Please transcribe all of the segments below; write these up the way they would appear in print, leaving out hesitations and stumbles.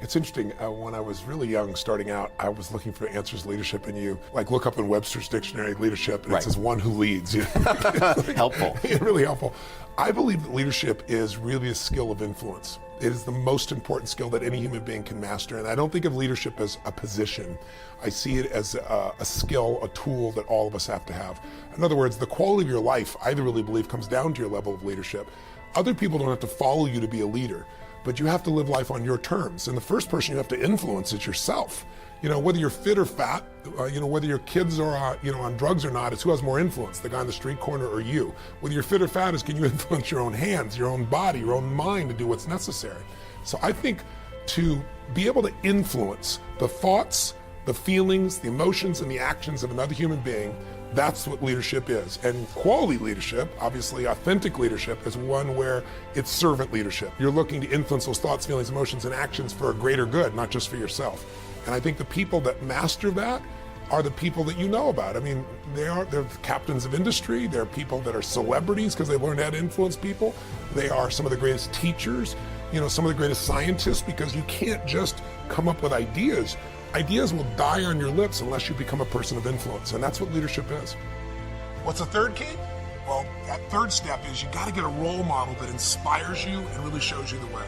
It's interesting, when I was really young, starting out, I was looking for answers to leadership, and you look up in Webster's dictionary leadership, and It says one who leads. Helpful. Really helpful. I believe that leadership is really a skill of influence. It is the most important skill that any human being can master, and I don't think of leadership as a position. I see it as a skill, a tool that all of us have to have. In other words, the quality of your life, I really believe, comes down to your level of leadership. Other people don't have to follow you to be a leader, but you have to live life on your terms. And the first person you have to influence is yourself. Whether you're fit or fat, whether your kids are, on drugs or not, it's who has more influence, the guy on the street corner or you. Whether you're fit or fat is, can you influence your own hands, your own body, your own mind to do what's necessary? So I think to be able to influence the thoughts, the feelings, the emotions, and the actions of another human being, that's what leadership is. And quality leadership, obviously authentic leadership, is one where it's servant leadership. You're looking to influence those thoughts, feelings, emotions, and actions for a greater good, not just for yourself. And I think the people that master that are the people that you know about. I mean, they're captains of industry. They're people that are celebrities because they've learned how to influence people. They are some of the greatest teachers, some of the greatest scientists, because you can't just come up with ideas. Ideas will die on your lips unless you become a person of influence, and that's what leadership is. What's the third key? Well, that third step is you got to get a role model that inspires you and really shows you the way.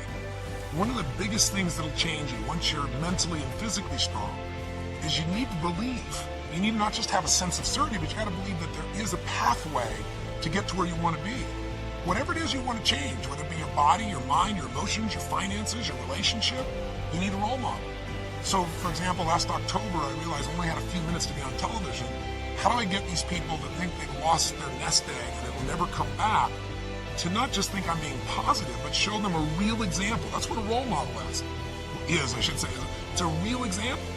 One of the biggest things that'll change you once you're mentally and physically strong is you need to believe. You need to not just have a sense of certainty, but you got to believe that there is a pathway to get to where you want to be. Whatever it is you want to change, whether it be your body, your mind, your emotions, your finances, your relationship, you need a role model. So, for example, last October, I realized I only had a few minutes to be on television. How do I get these people that think they've lost their nest egg and it will never come back to not just think I'm being positive, but show them a real example? That's what a role model is, I should say. It's a real example.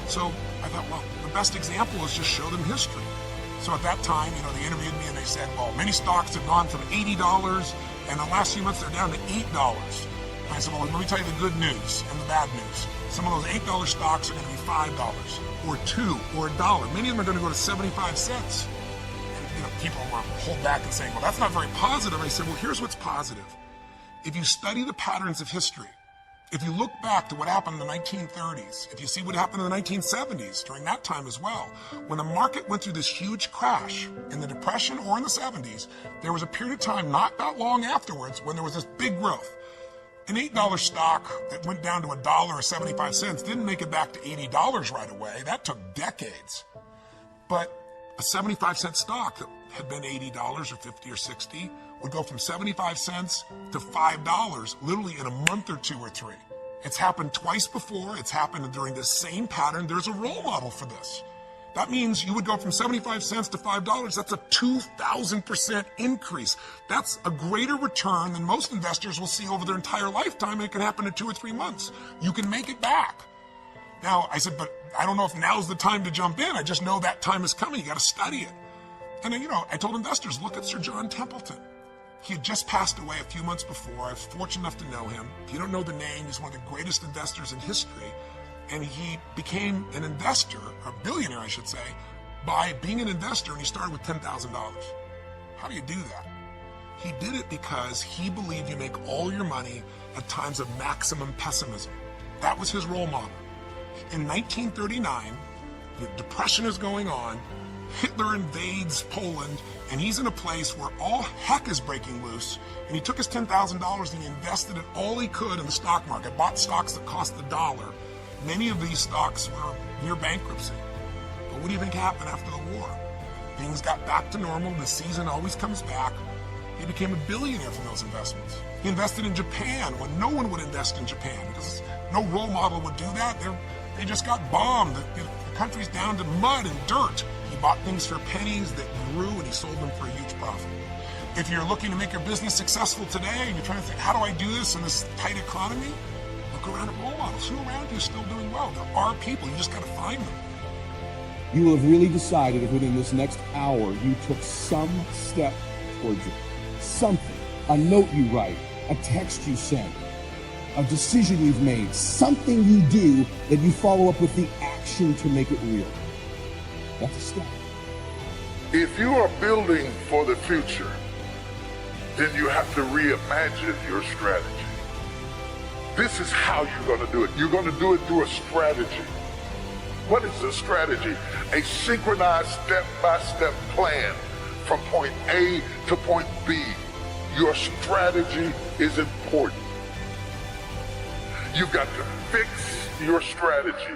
So I thought, well, the best example is just show them history. So at that time, they interviewed me and they said, well, many stocks have gone from $80 and the last few months they're down to $8. I said, well, let me tell you the good news and the bad news. Some of those $8 stocks are going to be $5 or $2 or $1. Many of them are going to go to 75 cents. And, people want to hold back and saying, well, that's not very positive. I said, well, here's what's positive. If you study the patterns of history, if you look back to what happened in the 1930s, if you see what happened in the 1970s, during that time as well, when the market went through this huge crash in the Depression or in the 70s, there was a period of time not that long afterwards when there was this big growth. An $8 stock that went down to $1 or 75 cents didn't make it back to $80 right away. That took decades. But a 75-cent stock that had been $80 or 50 or 60 would go from 75 cents to $5 literally in a month or two or three. It's happened twice before. It's happened during the same pattern. There's a role model for this. That means you would go from 75 cents to $5. That's a 2,000% increase. That's a greater return than most investors will see over their entire lifetime, and it can happen in 2 or 3 months. You can make it back. Now, I said, but I don't know if now's the time to jump in. I just know that time is coming. You got to study it. And then, I told investors, look at Sir John Templeton. He had just passed away a few months before. I was fortunate enough to know him. If you don't know the name, he's one of the greatest investors in history. And he became an investor, a billionaire, I should say, by being an investor, and he started with $10,000. How do you do that? He did it because he believed you make all your money at times of maximum pessimism. That was his role model. In 1939, the Depression is going on, Hitler invades Poland, and he's in a place where all heck is breaking loose, and he took his $10,000 and he invested it all he could in the stock market, bought stocks that cost $1. Many of these stocks were near bankruptcy. But what do you think happened after the war? Things got back to normal. The season always comes back. He became a billionaire from those investments. He invested in Japan when no one would invest in Japan because no role model would do that. They just got bombed. The country's down to mud and dirt. He bought things for pennies that grew and he sold them for a huge profit. If you're looking to make your business successful today and you're trying to think, how do I do this in this tight economy? Look around at role models. Who around you is still doing well? There are people. You just got to find them. You will have really decided if within this next hour you took some step towards it. Something. A note you write. A text you send. A decision you've made. Something you do that you follow up with the action to make it real. That's a step. If you are building for the future, then you have to reimagine your strategy. This is how you're going to do it. You're going to do it through a strategy. What is a strategy? A synchronized step-by-step plan from point A to point B. Your strategy is important. You've got to fix your strategy.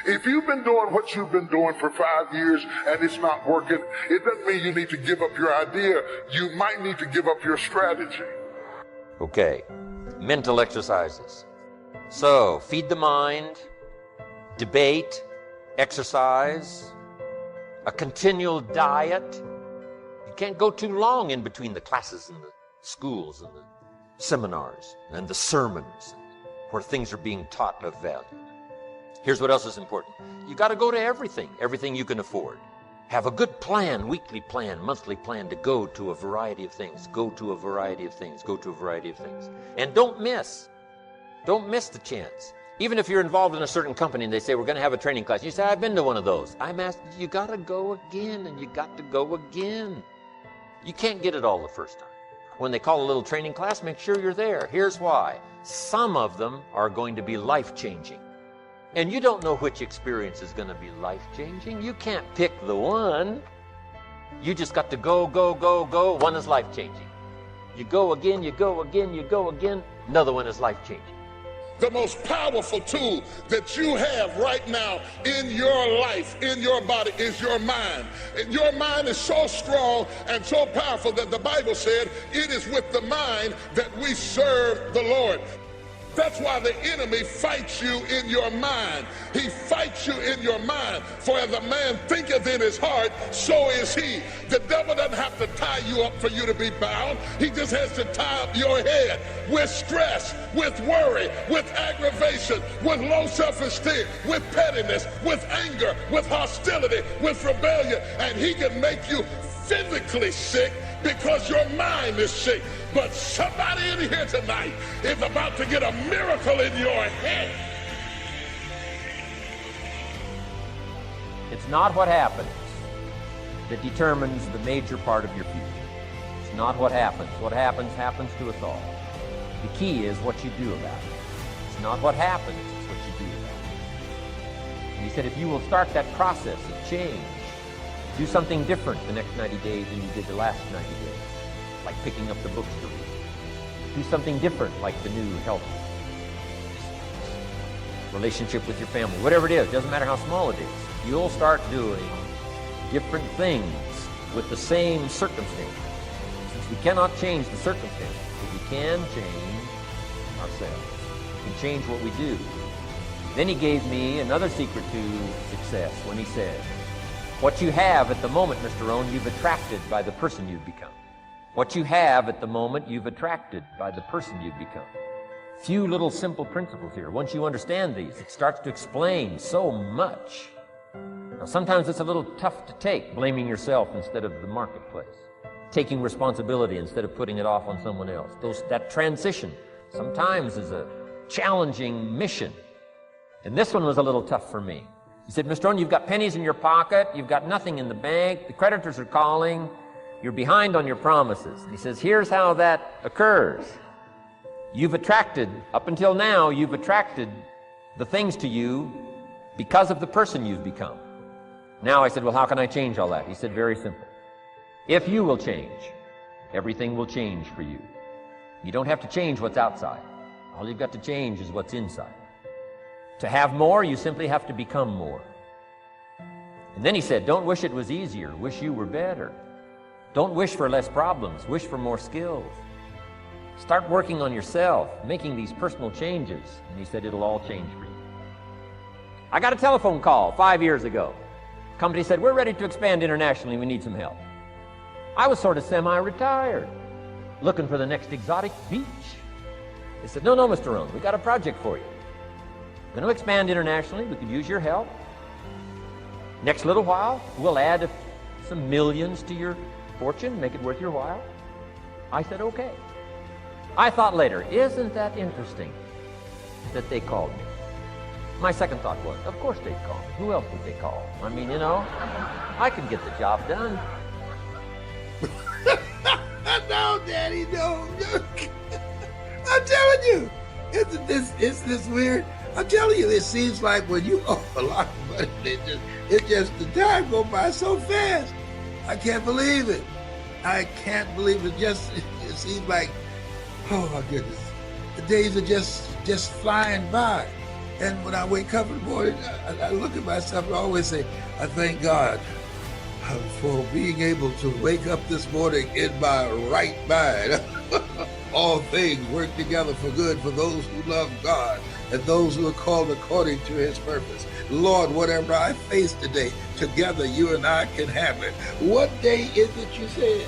If you've been doing what you've been doing for 5 years and it's not working, it doesn't mean you need to give up your idea. You might need to give up your strategy. Okay, mental exercises. So, feed the mind, debate, exercise, a continual diet. You can't go too long in between the classes and the schools and the seminars and the sermons where things are being taught of value. Here's what else is important. You got to go to everything you can afford. Have a good plan, weekly plan, monthly plan to go to a variety of things, go to a variety of things, go to a variety of things. And don't miss the chance. Even if you're involved in a certain company and they say, we're going to have a training class, you say, I've been to one of those. I'm asked, you got to go again, and you got to go again. You can't get it all the first time. When they call a little training class, make sure you're there. Here's why. Some of them are going to be life-changing. And you don't know which experience is going to be life-changing. You can't pick the one. You just got to go, go, go, go. One is life-changing. You go again, you go again, you go again. Another one is life-changing. The most powerful tool that you have right now in your life, in your body, is your mind. And your mind is so strong and so powerful that the Bible said it is with the mind that we serve the Lord. That's why the enemy fights you in your mind. He fights you in your mind. For as a man thinketh in his heart, so is he. The devil doesn't have to tie you up for you to be bound. He just has to tie up your head with stress, with worry, with aggravation, with low self-esteem, with pettiness, with anger, with hostility, with rebellion. And he can make you physically sick because your mind is sick. But somebody in here tonight is about to get a miracle in your head. It's not what happens that determines the major part of your future. It's not what happens. What happens to us all. The key is what you do about it. It's not what happens, it's what you do about it. And he said, if you will start that process of change, do something different the next 90 days than you did the last 90 days, like picking up the books to read. Do something different, like the new health relationship with your family, whatever it is, doesn't matter how small it is. You'll start doing different things with the same circumstances. Since we cannot change the circumstances, but we can change ourselves. We can change what we do. Then he gave me another secret to success when he said, what you have at the moment, Mr. Rohn, you've attracted by the person you've become. What you have at the moment, you've attracted by the person you've become. Few little simple principles here. Once you understand these, it starts to explain so much. Now, sometimes it's a little tough to take, blaming yourself instead of the marketplace, taking responsibility instead of putting it off on someone else. That transition sometimes is a challenging mission. And this one was a little tough for me. He said, Mr. Rohn, you've got pennies in your pocket, you've got nothing in the bank, the creditors are calling, you're behind on your promises. And he says, here's how that occurs. You've attracted, up until now, you've attracted the things to you because of the person you've become. Now I said, well, how can I change all that? He said, very simple. If you will change, everything will change for you. You don't have to change what's outside. All you've got to change is what's inside. To have more, you simply have to become more. And then he said, don't wish it was easier, wish you were better. Don't wish for less problems, wish for more skills. Start working on yourself, making these personal changes. And he said, it'll all change for you. I got a telephone call 5 years ago. Company said, we're ready to expand internationally, we need some help. I was sort of semi-retired, looking for the next exotic beach. They said, no, Mr. Rohn, we got a project for you. We're going to expand internationally, we could use your help. Next little while, we'll add some millions to your fortune, make it worth your while. I said, okay. I thought later, isn't that interesting that they called me? My second thought was, of course they'd call me. Who else would they call? I mean, you know, I could get the job done. No, Daddy, no. I'm telling you, Isn't this weird? I'm telling you, it seems like when you owe a lot of money, it just the time go by so fast. I can't believe it. I can't believe it. It seems like, oh my goodness, the days are just flying by. And when I wake up in the morning, I look at myself and I always say, I thank God for being able to wake up this morning in my right mind. All things work together for good for those who love God and those who are called according to his purpose. Lord, whatever I face today, together you and I can have it. What day is it you said?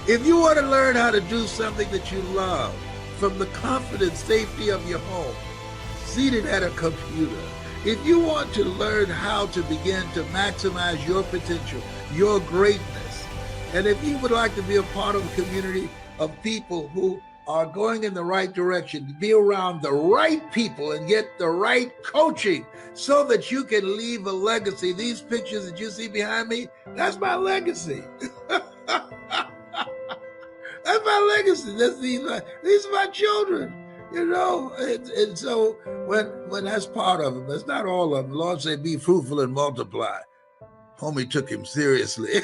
If you want to learn how to do something that you love from the confident safety of your home, seated at a computer, if you want to learn how to begin to maximize your potential, your greatness, and if you would like to be a part of a community of people who are going in the right direction, be around the right people and get the right coaching so that you can leave a legacy. These pictures that you see behind me, that's my legacy. That's my legacy. These are my children. You know, and so when that's part of them, that's not all of them. The Lord said, be fruitful and multiply. Homie took him seriously.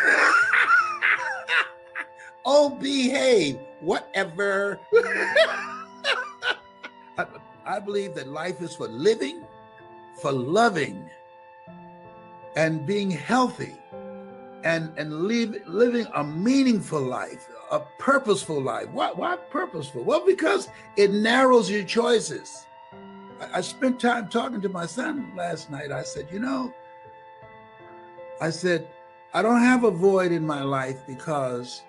Oh, behave, whatever. I believe that life is for living, for loving, and being healthy, and living a meaningful life, a purposeful life. Why purposeful? Well, because it narrows your choices. I spent time talking to my son last night. I said, I don't have a void in my life because